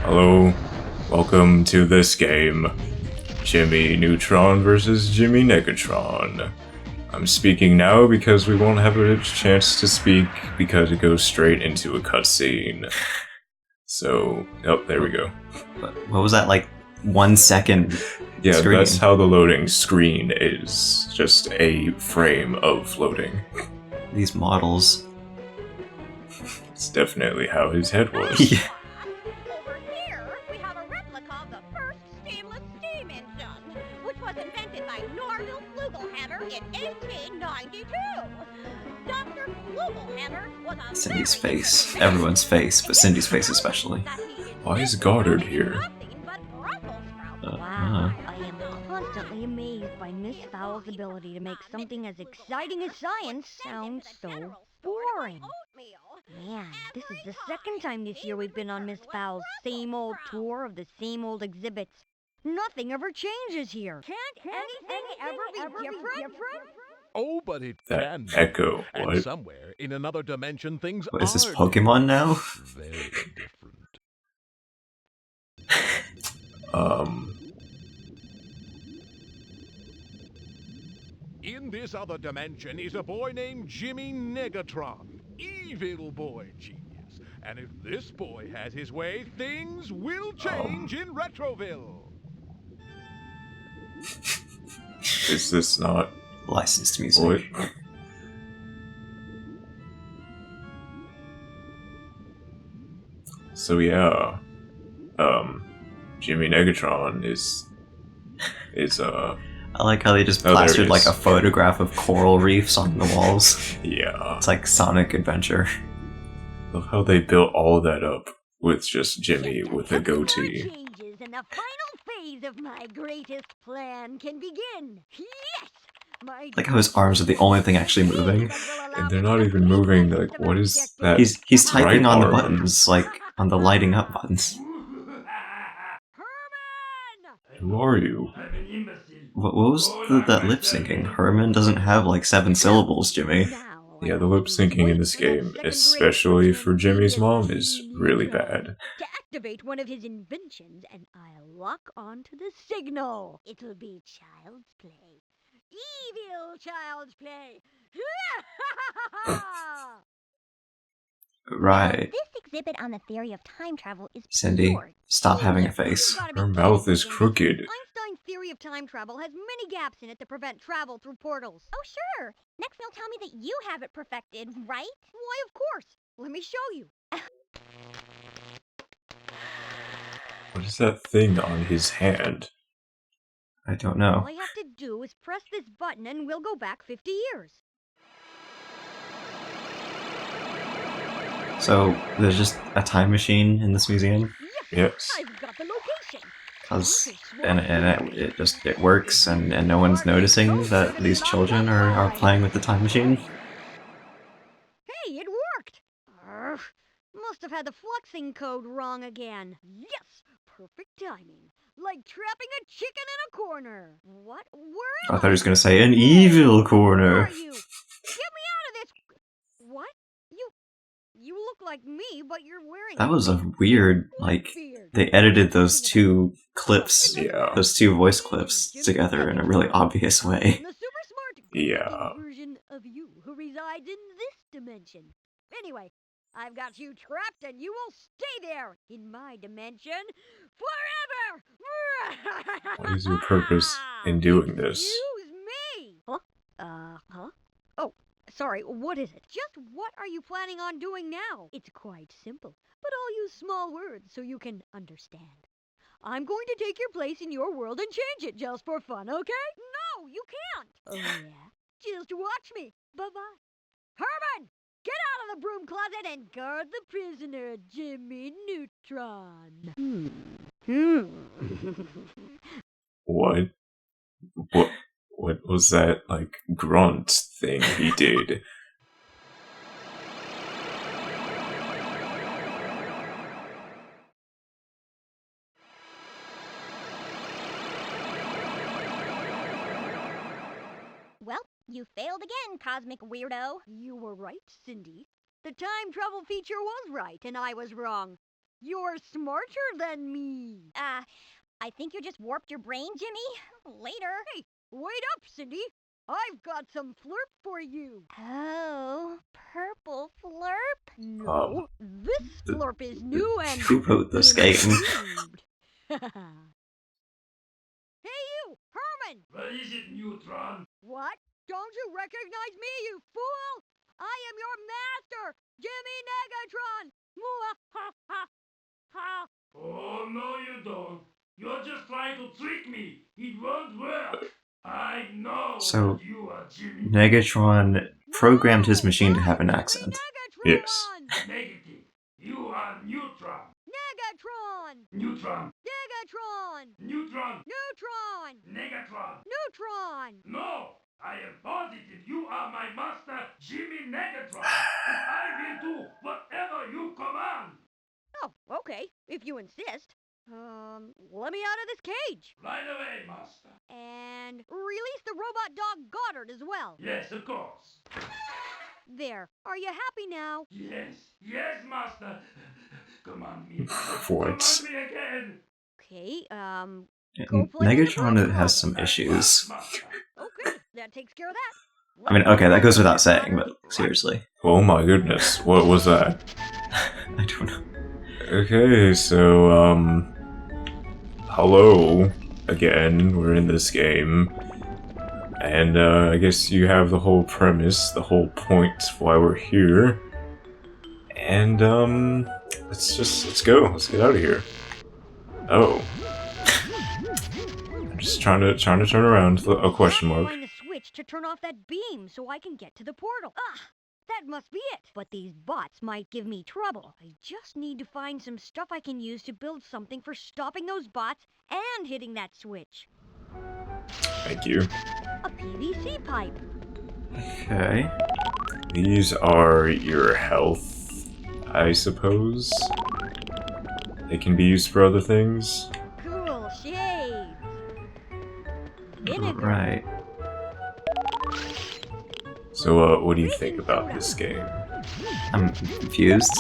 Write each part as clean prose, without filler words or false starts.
Hello, welcome to this game. Jimmy Neutron versus Jimmy Negatron. I'm speaking now because we won't have a chance to speak because it goes straight into a cutscene. So, oh, there we go. What was that, like 1 second? Yeah, screen? That's how the loading screen is. Just a frame of loading. These models. It's definitely how his head was. Yeah. Over here, we have a replica of the first steamless steam engine, which was invented by Norville Flugelhammer in 1892. Dr. Flugelhammer was a Cindy's face. Everyone's face, but Cindy's face especially. Why is Goddard here? Wow, I am constantly amazed by Miss Fowle's ability to make something as exciting as science sound so boring. Man, this is the second time this year we've been on Miss Fowle's same old tour of the same old exhibits. Nothing ever changes here. Can't anything ever be different? Oh, but it That can. echo, And what? somewhere in another dimension, things What is this, are Pokemon now? very different. In this other dimension is a boy named Jimmy Negatron, evil boy genius. And if this boy has his way, things will change in Retroville. Is this not Licensed music. what? So yeah, Jimmy Negatron is I like how they just Oh, there it plastered like is. a photograph of coral reefs on the walls. yeah. It's like Sonic Adventure. Love how they built all that up with just Jimmy with a goatee. Changes and the final phase of my greatest plan can begin. Yes! My Like how his arms are the only thing actually moving. And they're not even moving, like, what is that? He's typing Right on the arm. buttons, like on the lighting up buttons. Herman! Who are you? What was that lip syncing? Herman doesn't have like 7 syllables, Jimmy. Now, Yeah, the lip syncing in this game, especially for Jimmy's mom, is really bad. To activate one of his inventions, and I'll lock onto the signal. It'll be child's play. Evil child's play. Right. This exhibit on the theory of time travel is Cindy, pure stop having a You face. gotta be Her kidding mouth me, is Cindy. crooked. Einstein's theory of time travel has many gaps in it to prevent travel through portals. Oh, sure. Next, they'll tell me that you have it perfected, right? Why, of course. Let me show you. What is that thing on his hand? I don't know. All I have to do is press this button and we'll go back 50 years. So there's just a time machine in this museum, Yes. I've got the location. and it works, and no one's noticing that these children are playing with the time machine. Hey, it worked! Arrgh. Must have had the fluxing code wrong again. Yes! Perfect timing. Like trapping a chicken in a corner. What? Where am I thought he was gonna say an evil Who corner. are you? Get me out of this! What? You look like me, but you're wearing That was a weird, like, they edited those 2 clips, Yeah. those 2 voice clips together in a really obvious way. The super smart Yeah. version of you who resides in this dimension. Anyway, I've got you trapped and you will stay there in my dimension forever! What is your purpose in doing this? Excuse me! Huh? Oh, sorry, what is it? Just what are you planning on doing now? It's quite simple, but I'll use small words so you can understand. I'm going to take your place in your world and change it just for fun, okay? No, you can't! Oh, yeah? Just watch me. Bye-bye. Herman! Get out of the broom closet and guard the prisoner, Jimmy Neutron. What? What was that, like, grunt thing he did? Well, you failed again, cosmic weirdo. You were right, Cindy. The time travel feature was right, and I was wrong. You're smarter than me. I think you just warped your brain, Jimmy. Later. Hey, wait up, Cindy. I've got some flirp for you. Oh, purple flurp? No, this flurp is new and Who wrote this game? improved. Hey, you, Herman! What is it, Neutron? What? Don't you recognize me, you fool? I am your master, Jimmy Negatron! Mwah-ha-ha-ha! Oh, no you don't. You're just trying to trick me. It won't work. I know So, that you are Jimmy. Negatron programmed his machine to have an Jimmy accent. Negatron! Yes. Negative. You are Neutron. Negatron! Neutron. Negatron! Neutron. Neutron! Negatron. Neutron! No! I am positive you are my master, Jimmy Negatron. And I will do whatever you command. Oh, okay, if you insist. Let me out of this cage. Right away, master. And release the robot dog Goddard as well. Yes, of course. There. Are you happy now? Yes, yes, master. Command me. What? Command me again. Okay, go play in the Negatron broom has closet. some issues. Master. Okay, that takes care of that. I mean, okay, that goes without saying, but seriously. Oh my goodness, what was that? I don't know. Okay, so, hello again, we're in this game. And, I guess you have the whole premise, the whole point why we're here. And, let's go, let's get out of here. Oh. I'm just trying to turn around, a question mark. Find the switch to turn off that beam so I can get to the portal. That must be it. But these bots might give me trouble. I just need to find some stuff I can use to build something for stopping those bots and hitting that switch. Thank you. A PVC pipe. Okay. These are your health, I suppose. They can be used for other things. Cool shades. Vinegar. Right. So, what do you think about this game? I'm confused.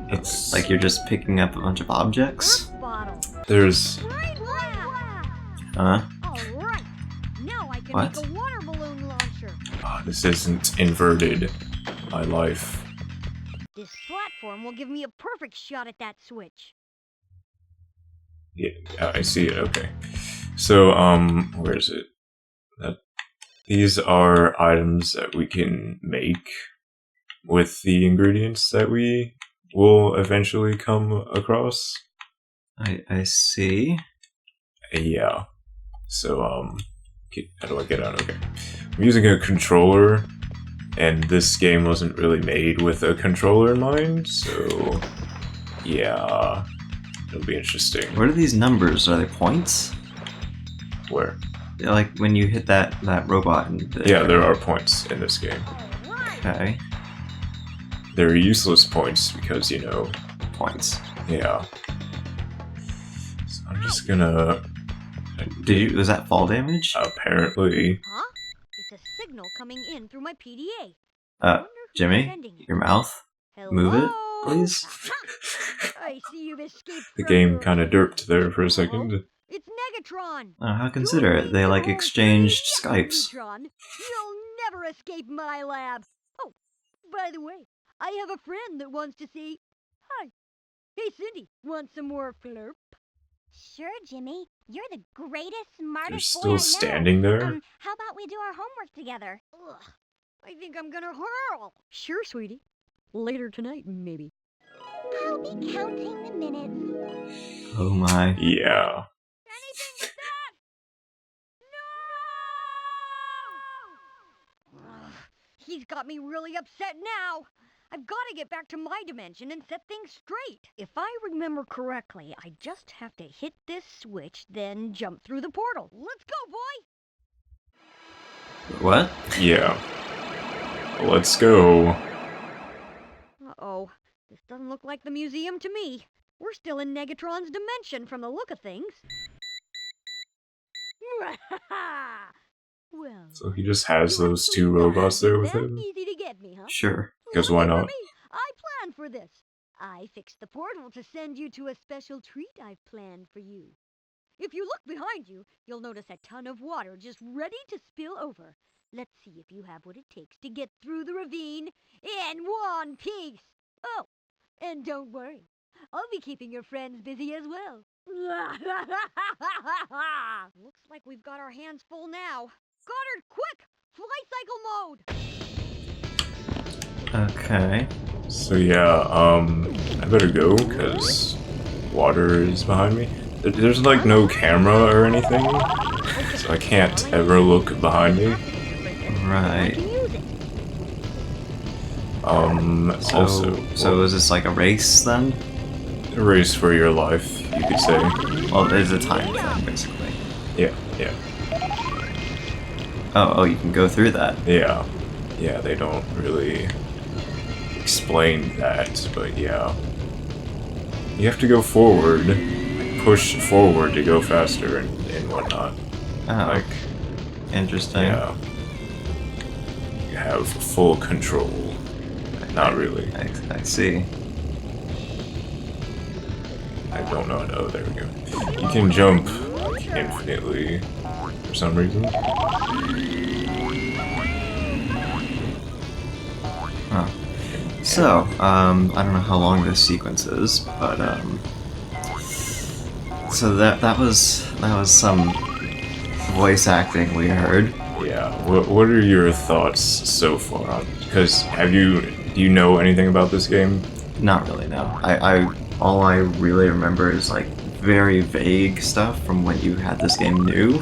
It's Like you're just picking up a bunch of objects? Earth bottle. there's Right lab. Huh? Alright. Now I can What? make a water balloon launcher. this isn't inverted. My life. This platform will give me a perfect shot at that switch. Yeah, I see it. Okay. So, where is it? These are items that we can make with the ingredients that we will eventually come across. I see. Yeah. So, how do I get out? Okay. I'm using a controller, and this game wasn't really made with a controller in mind, so yeah, it'll be interesting. What are these numbers? Are they points? Where? Yeah, like when you hit that robot and Yeah, there are points in this game. Alright. Okay. They're useless points because, you know, Points. yeah. So I'm just gonna... Was that fall damage? Apparently... Huh? It's a signal coming in through my PDA. Uh, Wonder who's Jimmy? sending it. Your mouth? Move it, Hello? please? I see you've escaped The from game your- kinda derped there for a second. It's Negatron. Oh, how considerate. They, like, exchanged Skypes. Neutron, you'll never escape my lab. Oh, by the way, I have a friend that wants to say hi. Hey, Cindy, want some more flurp? Sure, Jimmy. You're the greatest, smartest They're boy still I know. standing there? How about we do our homework together? Ugh, I think I'm gonna hurl. Sure, sweetie. Later tonight, maybe. I'll be counting the minutes. Oh my. Yeah. Anything but that! No! Ugh, he's got me really upset now. I've got to get back to my dimension and set things straight. If I remember correctly, I just have to hit this switch, then jump through the portal. Let's go, boy! What? Yeah. Let's go. Uh-oh. This doesn't look like the museum to me. We're still in Negatron's dimension from the look of things. Well, So he just has you those actually two robots there with that him? Easy to get me, huh? Sure. Because why Lucky for not? me, I planned for this. I fixed the portal to send you to a special treat I've planned for you. If you look behind you, you'll notice a ton of water just ready to spill over. Let's see if you have what it takes to get through the ravine in one piece. Oh, and don't worry, I'll be keeping your friends busy as well. Looks like we've got our hands full now. Goddard, quick! Fly cycle mode! Okay. So yeah, I better go, because water is behind me. There's like no camera or anything, so I can't ever look behind me. Right. So is this like a race then? A race for your life, you could say. Well, there's a time thing, basically. Yeah. Oh, you can go through that. Yeah, they don't really explain that, but yeah. You have to go forward, push forward to go faster and whatnot. Oh, Like, interesting. yeah. You have full control. Not really. I see. I don't know. Oh, there we go. You can jump infinitely for some reason. Huh. So, I don't know how long this sequence is, but so that was some voice acting we heard. Yeah. What are your thoughts so far? Because do you know anything about this game? Not really, no. All I really remember is like very vague stuff from when you had this game new.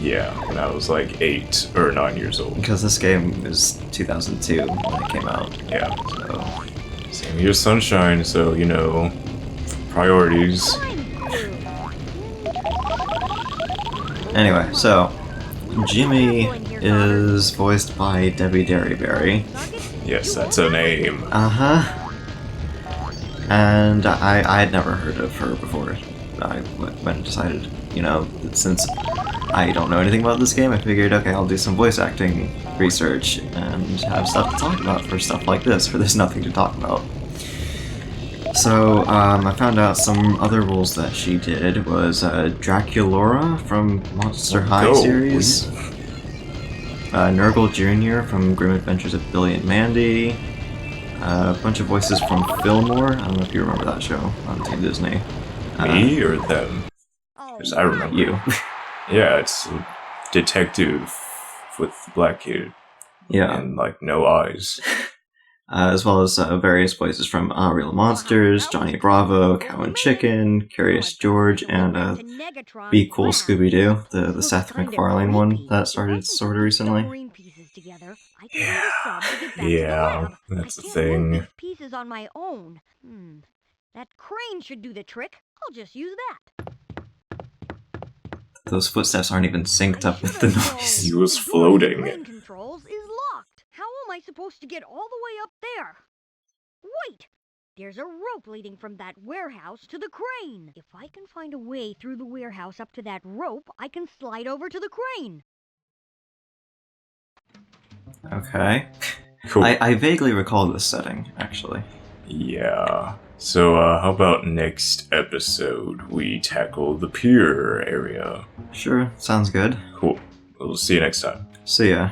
Yeah, when I was like 8 or 9 years old. Because this game is 2002 when it came out. Yeah. So Same year Sunshine, so you know, priorities. anyway, so Jimmy is voiced by Debbie Derryberry. Yes, that's a name. Uh-huh. And I had never heard of her before. I went and decided, since I don't know anything about this game, I figured, okay, I'll do some voice acting research and have stuff to talk about for stuff like this, for there's nothing to talk about. So, I found out some other roles that she did was Draculaura from Monster High series, Nurgle Jr. from Grim Adventures of Billy and Mandy, a bunch of voices from Fillmore. I don't know if you remember that show on Team Disney. Me or them? Because I remember. You. Yeah, it's a detective with the black kid. Yeah. And like no eyes. As well as various voices from Real Monsters, Johnny Bravo, Cow and Chicken, Curious George, and Be Cool Scooby-Doo, the Seth MacFarlane one that started sort of recently. Yeah, that's the thing. Pieces on my own. That crane should do the trick. I'll just use that. Those footsteps aren't even synced up with the noise. He was floating. Crane controls is locked. How am I supposed to get all the way up there? Wait! There's a rope leading from that warehouse to the crane. If I can find a way through the warehouse up to that rope, I can slide over to the crane. Okay. Cool. I vaguely recall this setting, actually. Yeah. So, how about next episode we tackle the pier area? Sure, sounds good. Cool. We'll see you next time. See ya.